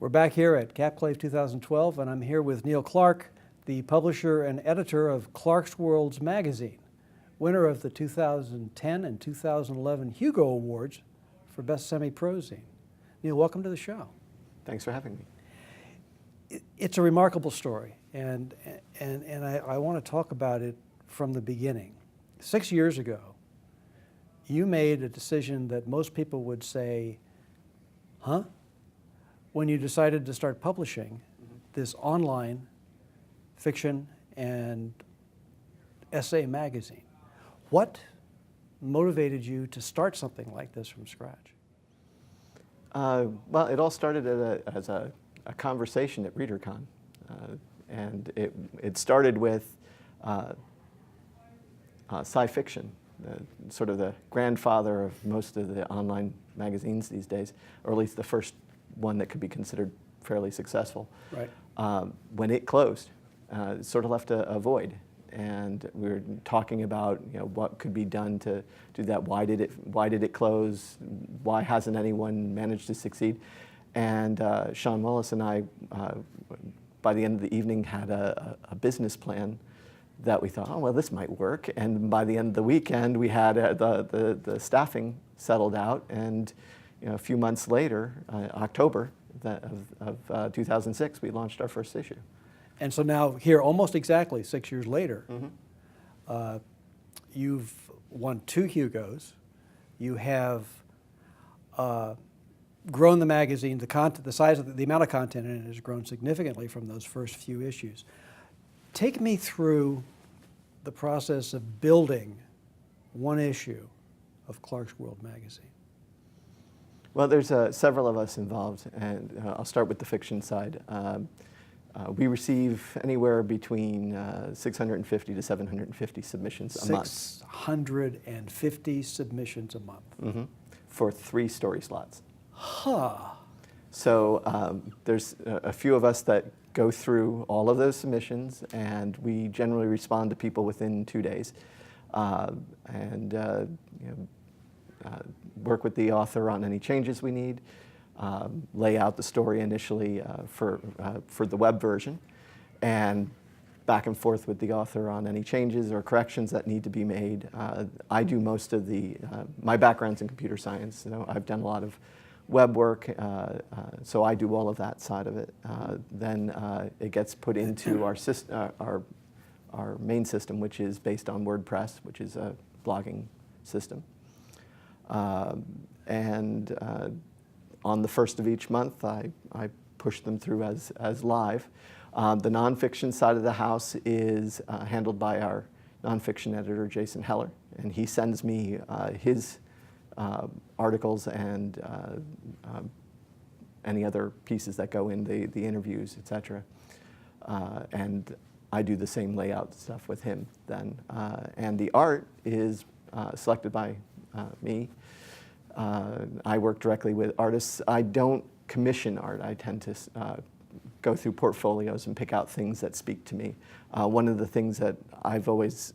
We're back here at Capclave 2012, and I'm here with Neil Clarke, the publisher and editor of Clarkesworld Magazine, winner of the 2010 and 2011 Hugo Awards for Best Semi-Prozine. Neil, welcome to the show. Thanks for having me. It's a remarkable story, and I want to talk about it from the beginning. 6 years ago, you made a decision that most people would say, huh? When you decided to start publishing this online fiction and essay magazine. What motivated you to start something like this from scratch? Well, it all started as a conversation at ReaderCon. And it started with sci fiction, sort of the grandfather of most of the online magazines these days, or at least the first one that could be considered fairly successful. Right. When it closed, it sort of left a void. And we were talking about, what could be done to do that. Why did it close? Why hasn't anyone managed to succeed? And Sean Wallace and I, by the end of the evening, had a business plan that we thought, oh, well, this might work. And by the end of the weekend, we had the staffing settled out. And a few months later, October of 2006, we launched our first issue. And so now here, almost exactly 6 years later, you've won 2 Hugos. You have grown the magazine. The size of the amount of content in it has grown significantly from those first few issues. Take me through the process of building one issue of Clarkesworld Magazine. Well, there's several of us involved, and I'll start with the fiction side. We receive anywhere between 650 to 750 submissions a month. 650 submissions a month. For 3 story slots. Huh. So there's a few of us that go through all of those submissions, and we generally respond to people within 2 days. Work with the author on any changes we need, lay out the story initially for the web version, and back and forth with the author on any changes or corrections that need to be made. I do most of my background's in computer science, I've done a lot of web work, so I do all of that side of it. Then it gets put into our main system, which is based on WordPress, which is a blogging system. On the first of each month, I push them through as live. The nonfiction side of the house is handled by our nonfiction editor, Jason Heller, and he sends me his articles and any other pieces that go in, the interviews, etc. And I do the same layout stuff with him then. And the art is selected by me. I work directly with artists. I don't commission art. I tend to go through portfolios and pick out things that speak to me. One of the things that I've always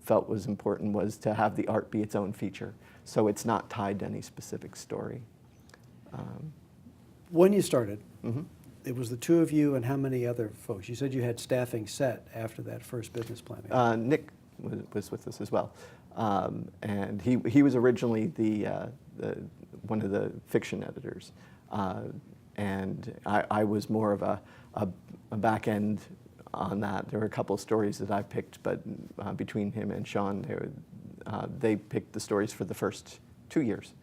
felt was important was to have the art be its own feature, so it's not tied to any specific story. When you started, it was the 2 of you and how many other folks? You said you had staffing set after that first business plan. Nick was with us as well. And he was originally one of the fiction editors, and I was more of a back end on that. There were a couple of stories that I picked, but between him and Sean, they picked the stories for the first 2 years,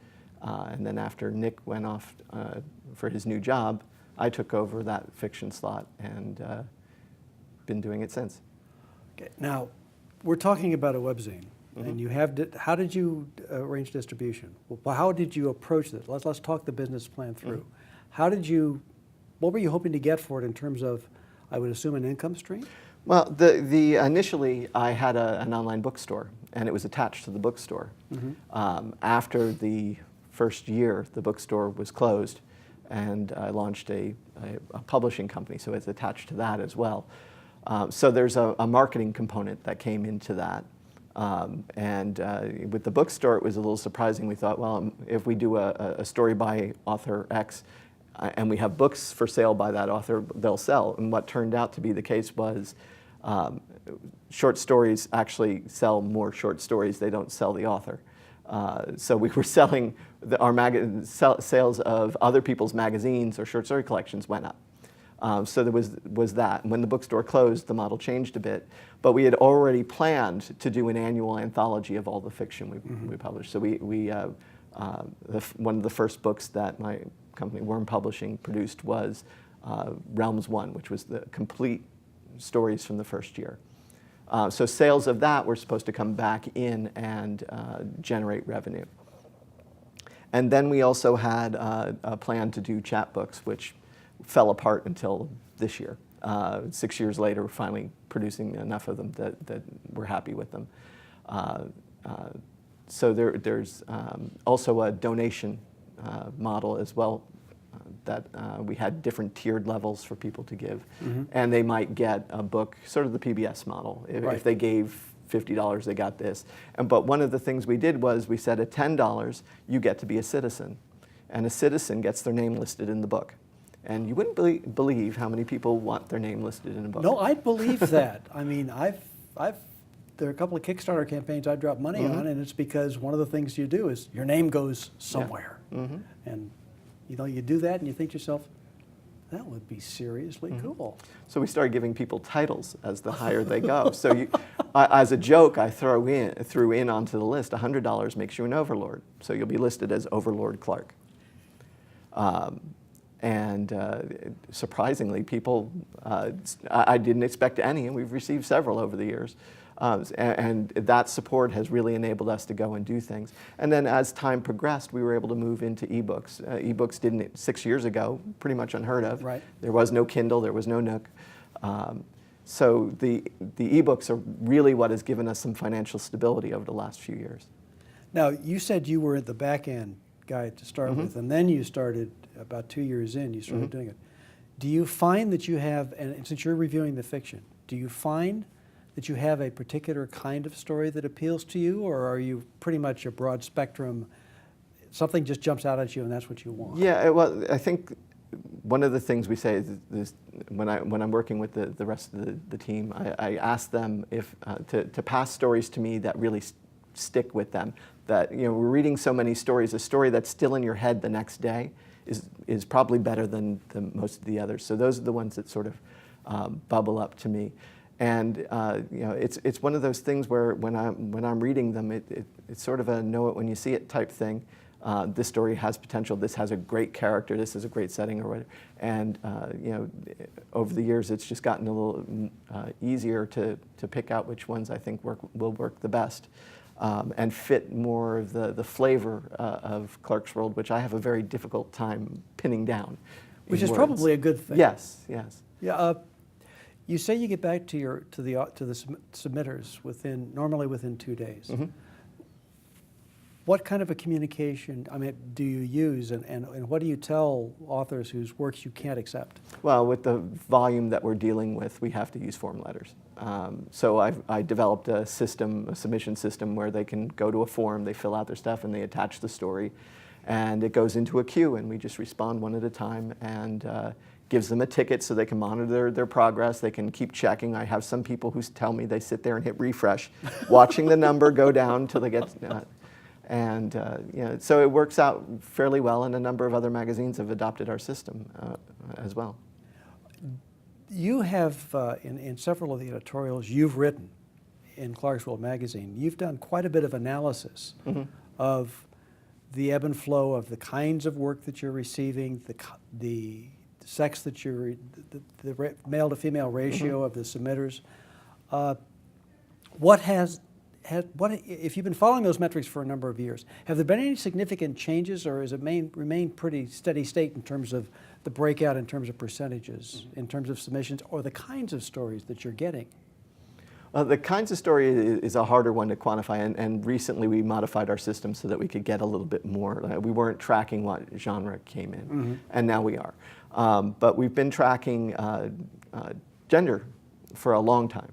and then after Nick went off for his new job, I took over that fiction slot and been doing it since. Okay. Now, we're talking about a webzine. And you have, how did you arrange distribution? Well, how did you approach this? Let's talk the business plan through. What were you hoping to get for it in terms of, I would assume, an income stream? Well, initially I had an online bookstore, and it was attached to the bookstore. After the first year, the bookstore was closed, and I launched a publishing company, so it's attached to that as well. So there's a marketing component that came into that. With the bookstore, it was a little surprising. We thought, well, if we do a story by author X, and we have books for sale by that author, they'll sell. And what turned out to be the case was short stories actually sell more short stories. They don't sell the author. So we were selling, sales of other people's magazines or short story collections went up. So there was that. When the bookstore closed, the model changed a bit. But we had already planned to do an annual anthology of all the fiction we published. So one of the first books that my company, Worm Publishing, produced was Realms 1, which was the complete stories from the first year. So sales of that were supposed to come back in and generate revenue. And then we also had a plan to do chapbooks, which fell apart until this year. 6 years later, we're finally producing enough of them that we're happy with them. So there's also a donation model as well, that we had different tiered levels for people to give. And they might get a book, sort of the PBS model. If they gave $50, they got this. But one of the things we did was we said at $10, you get to be a citizen. And a citizen gets their name listed in the book. And you wouldn't believe how many people want their name listed in a book. No, I believe that. I mean, there are a couple of Kickstarter campaigns I've dropped money on, and it's because one of the things you do is your name goes somewhere. And you do that and you think to yourself, that would be seriously cool. So we started giving people titles as the higher they go. So as a joke, I threw in onto the list, $100 makes you an overlord. So you'll be listed as Overlord Clarke. Surprisingly, people, I didn't expect any, and we've received several over the years. And that support has really enabled us to go and do things. And then as time progressed, we were able to move into ebooks. Ebooks didn't, 6 years ago, pretty much unheard of. Right. There was no Kindle, there was no Nook. So the ebooks are really what has given us some financial stability over the last few years. Now, you said you were at the back end guy to start with, and then you started, about 2 years in, you started doing it. Do you find that you have, and since you're reviewing the fiction, do you find that you have a particular kind of story that appeals to you, or are you pretty much a broad spectrum, something just jumps out at you and that's what you want? Yeah, well, I think one of the things we say is when I'm working with the rest of the team, I ask them if to pass stories to me that really stick with them. That we're reading so many stories, a story that's still in your head the next day is probably better than most of the others. So those are the ones that sort of bubble up to me. And it's one of those things where when I'm reading them, it's sort of a know it when you see it type thing. This story has potential. This has a great character. This is a great setting, or whatever. And over the years, it's just gotten a little easier to pick out which ones I think will work the best and fit more of the flavor of Clarkesworld, which I have a very difficult time pinning down. Which is probably a good thing. Yes, yes. Yeah. You say you get back to the submitters normally within 2 days. What kind of a communication, do you use, and what do you tell authors whose works you can't accept? Well, with the volume that we're dealing with, we have to use form letters. So I developed a submission system where they can go to a form, they fill out their stuff, and they attach the story, and it goes into a queue, and we just respond one at a time, and gives them a ticket so they can monitor their progress. They can keep checking. I have some people who tell me they sit there and hit refresh, watching the number go down until they get. So it works out fairly well, and a number of other magazines have adopted our system as well. You have, in several of the editorials you've written in Clarkesworld Magazine, you've done quite a bit of analysis of the ebb and flow of the kinds of work that you're receiving, the sex that the male to female ratio of the submitters. If you've been following those metrics for a number of years, have there been any significant changes, or has it remained pretty steady state in terms of the breakout, in terms of percentages, in terms of submissions, or the kinds of stories that you're getting? The kinds of story is a harder one to quantify, and recently we modified our system so that we could get a little bit more. We weren't tracking what genre came in, and now we are. But we've been tracking gender for a long time,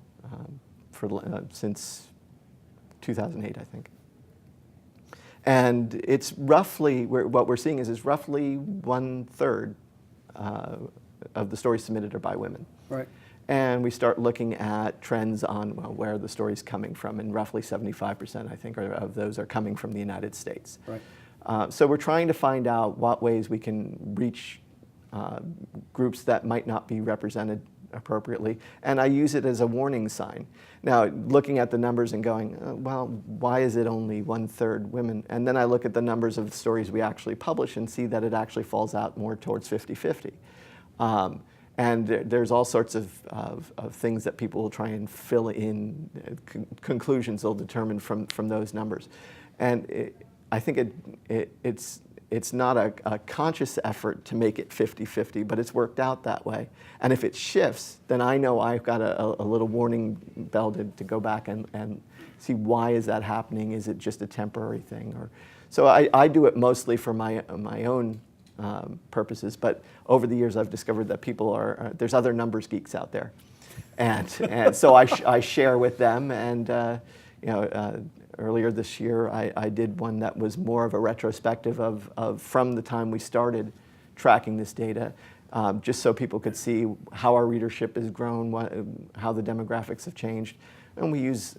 since 2008, I think. And it's roughly, what we're seeing is roughly 1/3 of the stories submitted are by women. Right. And we start looking at trends on where the story's coming from, and roughly 75%, I think, of those are coming from the United States. Right. So we're trying to find out what ways we can reach groups that might not be represented appropriately, and I use it as a warning sign. Now, looking at the numbers and going, well, why is it only 1/3 women? And then I look at the numbers of the stories we actually publish and see that it actually falls out more towards 50-50. And there's all sorts of things that people will try and fill in, conclusions they'll determine from those numbers. And I think it's not a conscious effort to make it 50-50, but it's worked out that way. And if it shifts, then I know I've got a little warning bell to go back and see, why is that happening? Is it just a temporary thing? So I do it mostly for my own purposes, but over the years I've discovered that there's other numbers geeks out there, and so I share with them. And earlier this year I did one that was more of a retrospective of from the time we started tracking this data, just so people could see how our readership has grown, how the demographics have changed. And we use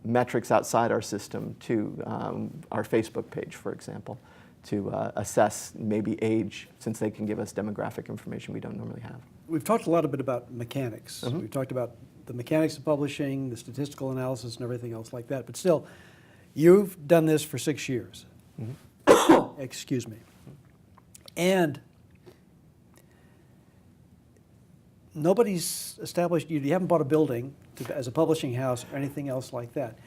metrics outside our system to our Facebook page, for example, to assess maybe age, since they can give us demographic information we don't normally have. We've talked a lot about mechanics. Mm-hmm. We've talked about the mechanics of publishing, the statistical analysis, and everything else like that. But still, you've done this for 6 years. Mm-hmm. Excuse me. And nobody's established, you haven't bought a building as a publishing house or anything else like that.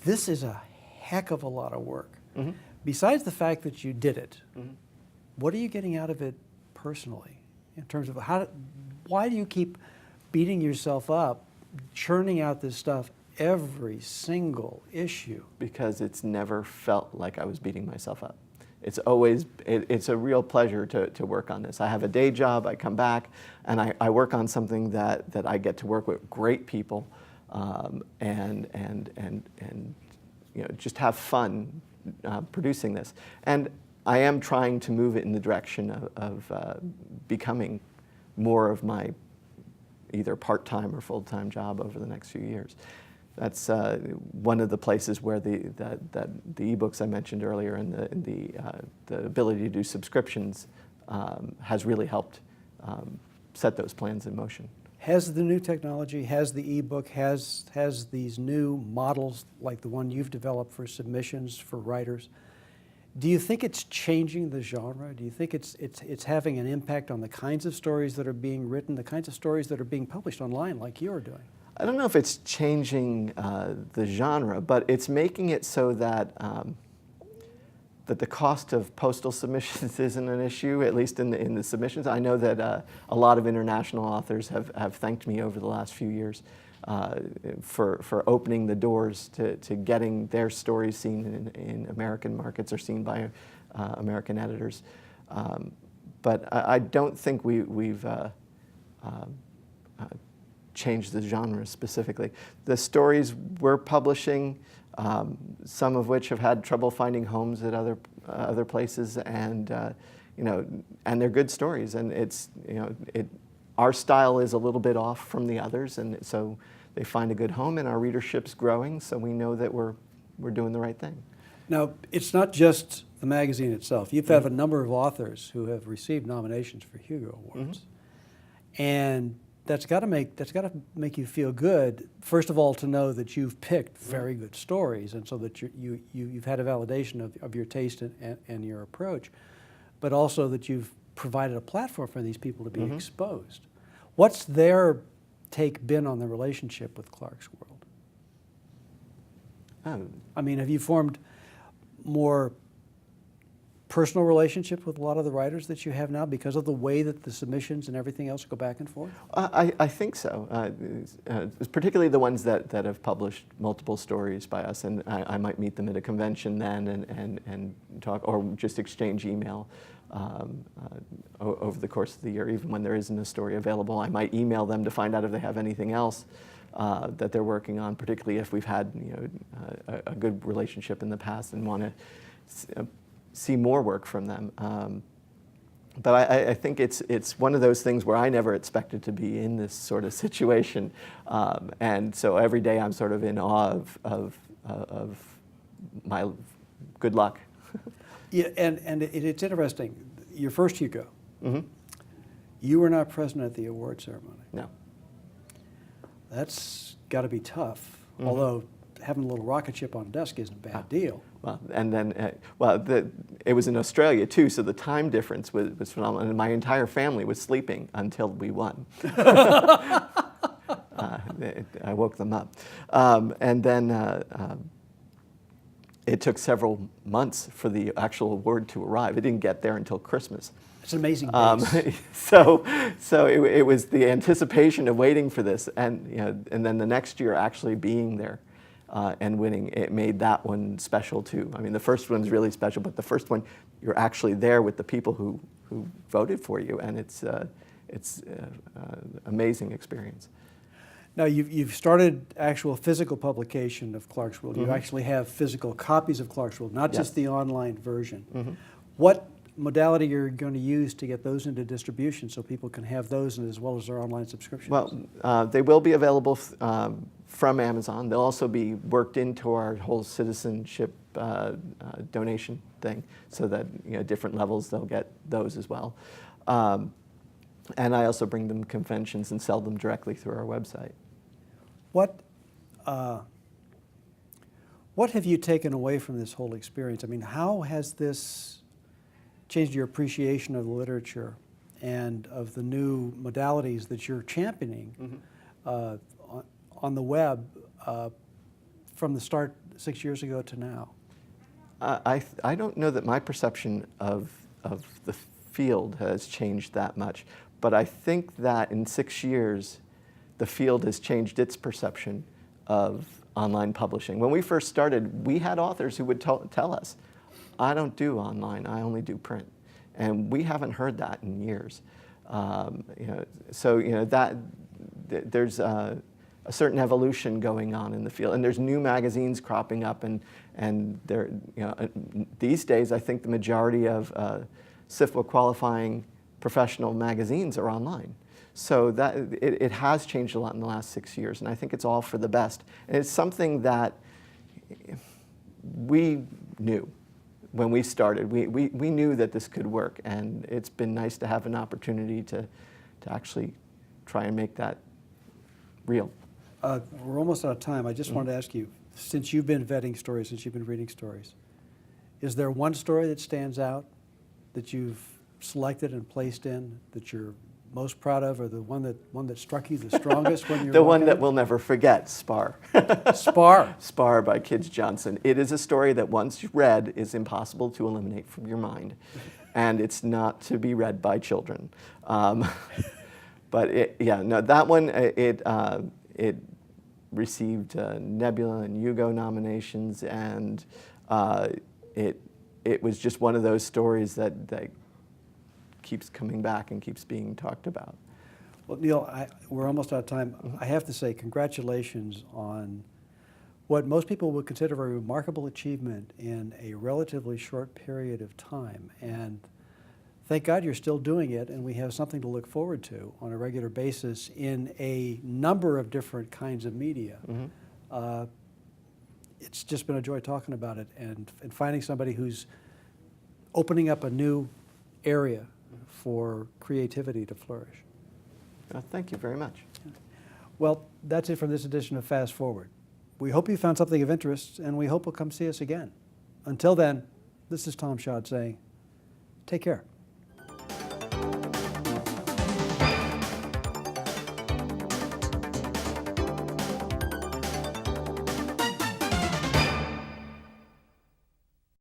This is a heck of a lot of work. Mm-hmm. Besides the fact that you did it, mm-hmm. what are you getting out of it personally in terms of why do you keep beating yourself up, churning out this stuff every single issue? Because it's never felt like I was beating myself up. It's always, it's a real pleasure to work on this. I have a day job, I come back, and I work on something that I get to work with great people, and just have fun producing this. And I am trying to move it in the direction of becoming more of my either part-time or full-time job over the next few years. That's one of the places where the ebooks I mentioned earlier and the ability to do subscriptions has really helped set those plans in motion. Has the new technology, has the ebook, has these new models like the one you've developed for submissions for writers, do you think it's changing the genre? Do you think it's having an impact on the kinds of stories that are being written, the kinds of stories that are being published online like you're doing? I don't know if it's changing the genre, but it's making it so that that the cost of postal submissions isn't an issue, at least in the submissions. I know that a lot of international authors have thanked me over the last few years for opening the doors to getting their stories seen in American markets or seen by American editors. But I don't think we've changed the genre specifically. The stories we're publishing, some of which have had trouble finding homes at other places, and and they're good stories. And it's our style is a little bit off from the others, and so they find a good home, and our readership's growing. So we know that we're doing the right thing. Now, it's not just the magazine itself. You've had a number of authors who have received nominations for Hugo Awards, mm-hmm. and that's got to make you feel good. First of all, to know that you've picked very good stories, and so that you've had a validation of your taste and your approach, but also that you've provided a platform for these people to be mm-hmm. exposed. What's their take been on the relationship with Clarkesworld? I mean, have you formed more personal relationship with a lot of the writers that you have now because of the way that the submissions and everything else go back and forth? I think so, particularly the ones that have published multiple stories by us, and I might meet them at a convention then and talk, or just exchange email over the course of the year. Even when there isn't a story available, I might email them to find out if they have anything else that they're working on, particularly if we've had a good relationship in the past and want to see more work from them. But I think it's one of those things where I never expected to be in this sort of situation, and so every day I'm sort of in awe of my good luck. Yeah, and it's interesting. Your first Hugo, Mm-hmm. you were not present at the award ceremony. No. That's got to be tough. Mm-hmm. Although having a little rocket ship on desk isn't a bad deal. Well, and then, it was in Australia too, so the time difference was phenomenal, and my entire family was sleeping until we won. I woke them up. And then it took several months for the actual award to arrive. It didn't get there until Christmas. It's an amazing base. So it was the anticipation of waiting for this, and and then the next year actually being there and winning. It made that one special too. I mean, the first one's really special, but the first one, you're actually there with the people who voted for you, and it's amazing experience. Now, you've started actual physical publication of Clarkesworld. Mm-hmm. You actually have physical copies of Clarkesworld, not Yes. just the online version. Mm-hmm. What modality you're going to use to get those into distribution so people can have those as well as their online subscriptions? Well, they will be available from Amazon. They'll also be worked into our whole citizenship donation thing, so that different levels they'll get those as well. And I also bring them conventions and sell them directly through our website. What have you taken away from this whole experience? I mean, how has this changed your appreciation of the literature and of the new modalities that you're championing on the web from the start 6 years ago to now? I don't know that my perception of the field has changed that much, but I think that in 6 years, the field has changed its perception of online publishing. When we first started, we had authors who would tell us, I don't do online, I only do print. And we haven't heard that in years. There's a certain evolution going on in the field, and there's new magazines cropping up, and these days I think the majority of SIFWA qualifying professional magazines are online. So that it has changed a lot in the last 6 years, and I think it's all for the best. And it's something that we knew when we started. We knew that this could work, and it's been nice to have an opportunity to actually try and make that real. We're almost out of time. I just wanted to ask you, since you've been vetting stories, since you've been reading stories, is there one story that stands out that you've selected and placed in that you're most proud of, or the one that struck you the strongest when you're The one that we'll never forget, Spar. Spar. Spar by Kids Johnson. It is a story that once read is impossible to eliminate from your mind, and it's not to be read by children. But that one, it received Nebula and Hugo nominations, and it was just one of those stories that keeps coming back and keeps being talked about. Well, Neil, we're almost out of time. I have to say congratulations on what most people would consider a remarkable achievement in a relatively short period of time. And thank God you're still doing it, and we have something to look forward to on a regular basis in a number of different kinds of media. It's just been a joy talking about it and finding somebody who's opening up a new area for creativity to flourish. Thank you very much. Well, that's it from this edition of Fast Forward. We hope you found something of interest, and we hope you'll come see us again. Until then, this is Tom Schad saying, take care.